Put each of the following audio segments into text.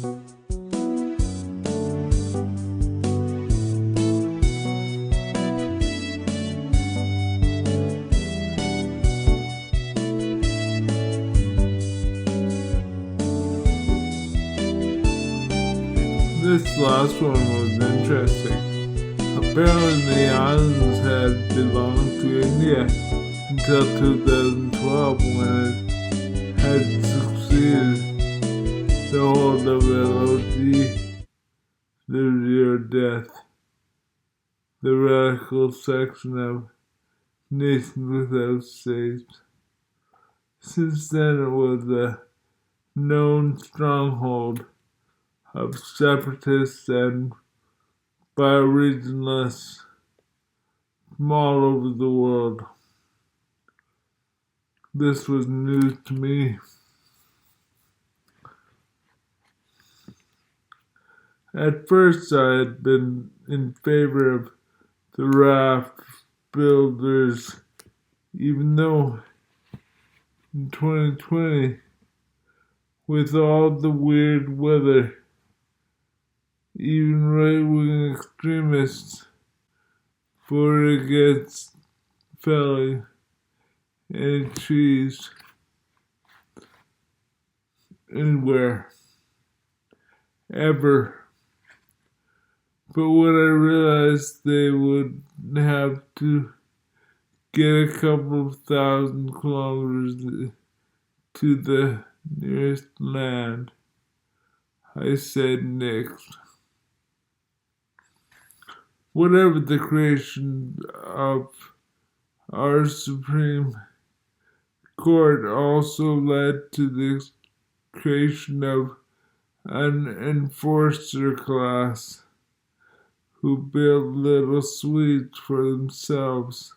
This last one was interesting. Apparently the islands had belonged to India until 2012 when it had succeeded to hold the LOD, liberty or death, the radical section of Nations Without States. Since then it was a known stronghold of separatists and bioregionalists from all over the world. This was news to me. At first I had been in favor of the raft builders, even though in 2020, with all the weird weather, even right-wing extremists voted against felling any trees anywhere, ever. But when I realized they would have to get a couple of thousand kilometers to the nearest land, I said next. Whatever the creation of our Supreme Court also led to the creation of an enforcer class who built little suites for themselves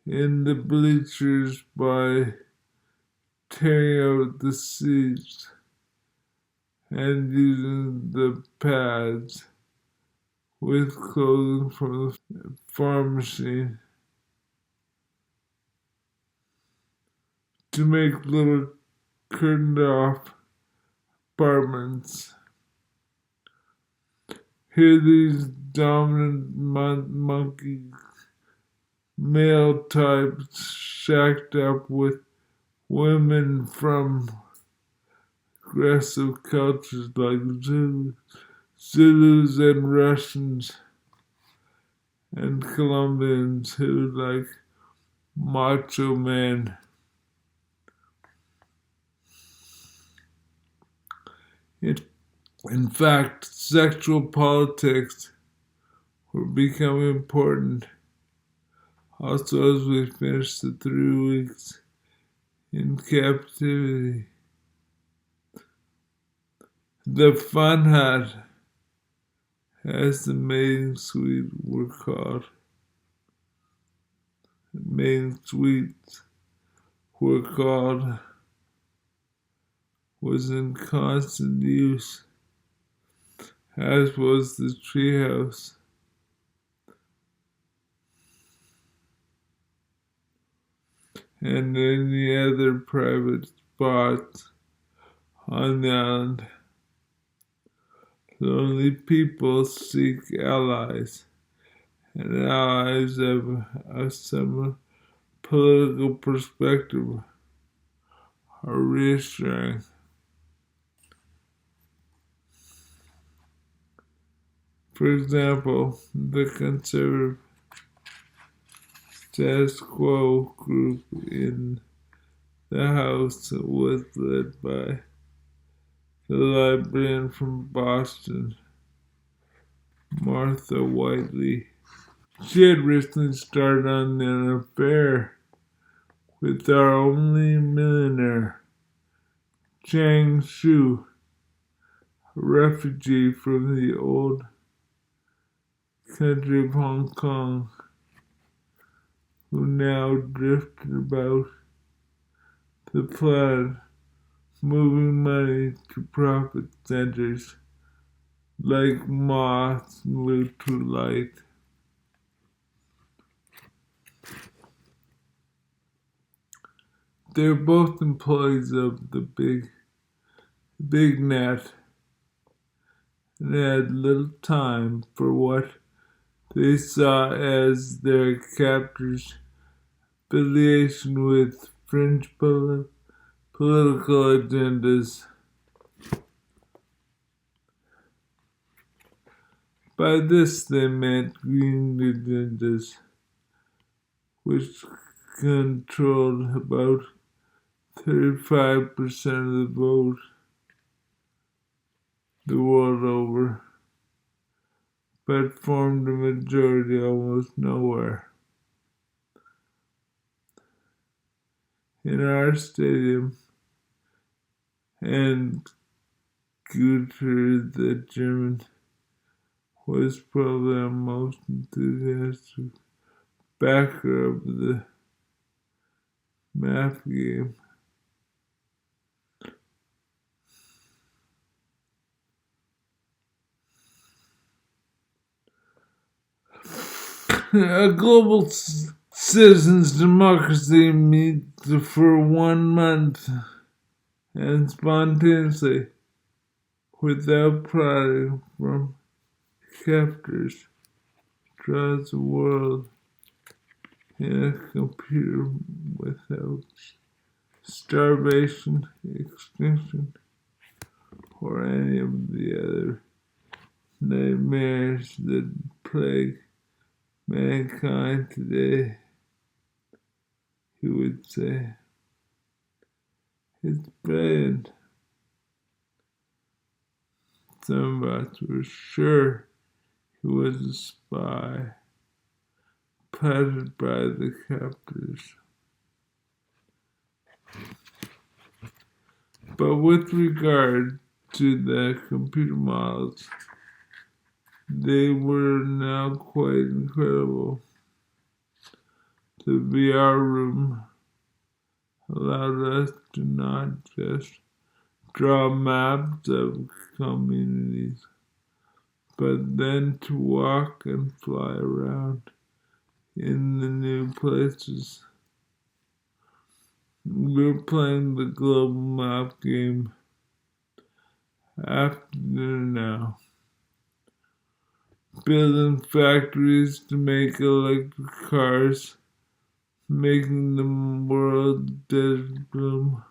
in the bleachers by tearing out the seats and using the pads with clothing from the pharmacy to make little curtained off apartments. Here these dominant monkey male types shacked up with women from aggressive cultures like Zulus and Russians and Colombians who like macho men. In fact, sexual politics were becoming important. Also, as we finished the 3 weeks in captivity, the Fun Hut, as the mating suite were called, mating suites were called, was in constant use, as was the treehouse. And any other private spots on the island. Lonely people seek allies, and allies of a similar political perspective are reassuring. For example, the conservative status quo group in the House was led by the librarian from Boston, Martha Whiteley. She had recently started on an affair with our only millionaire, Chang Shu, a refugee from the old country of Hong Kong, who now drifted about the planet, moving money to profit centers like moths moved to light. They're both employees of the big net, and had little time for what they saw as their captors' affiliation with fringe political agendas. By this they meant green agendas, which controlled about 35% of the vote the world over, but formed a majority almost nowhere. In our stadium, and Guter, the German, was probably our most enthusiastic backer of the math game. A global citizens' democracy meets for 1 month and spontaneously, without prodding from captors, draws the world in a computer without starvation, extinction, or any of the other nightmares that plague mankind today, he would say. It's brilliant. Some of us were sure he was a spy, planted by the captors. But with regard to the computer models, they were now quite incredible. The VR room allowed us to not just draw maps of communities, but then to walk and fly around in the new places. We're playing the global map game after dinner now, building factories to make electric cars, making the world desert bloom,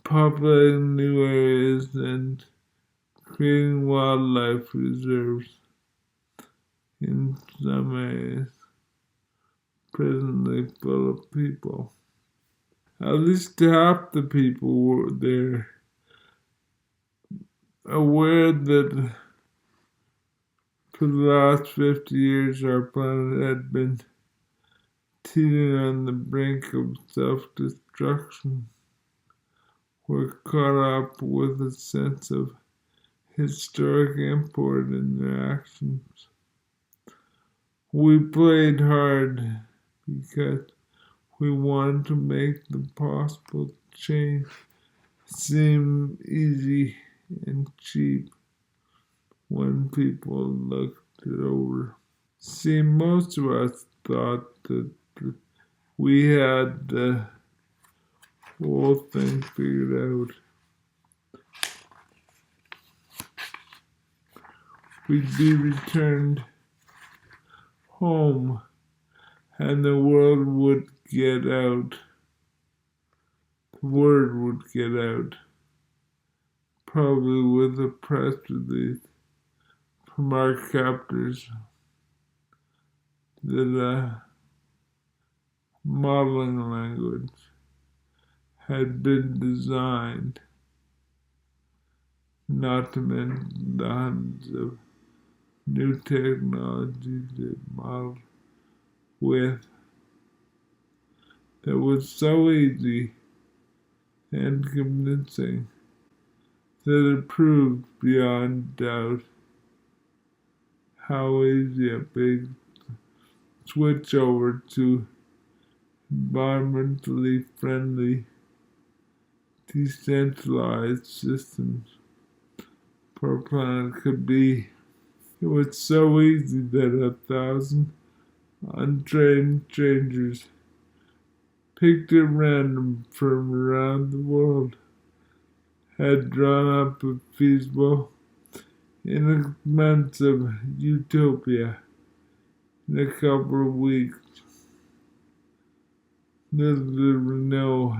populating new areas, and creating wildlife reserves in some areas presently full of people. At least half the people were there, aware that for the last 50 years our planet had been teetering on the brink of self-destruction. Were caught up with a sense of historic import in their actions. We played hard because we wanted to make the possible change seem easy and cheap when people looked it over. See, most of us thought that we had the whole thing figured out. We'd be returned home and the world would get out. The word would get out. Probably with a press release from our captors that a modeling language had been designed, not to mention the hundreds of new technologies it modeled with, that was so easy and convincing that it proved beyond doubt how easy a big switch over to environmentally friendly, decentralized systems for a planet could be. It was so easy that 1,000 untrained strangers picked at random from around the world had drawn up a feasible in a month of utopia, in a couple of weeks. They'll never know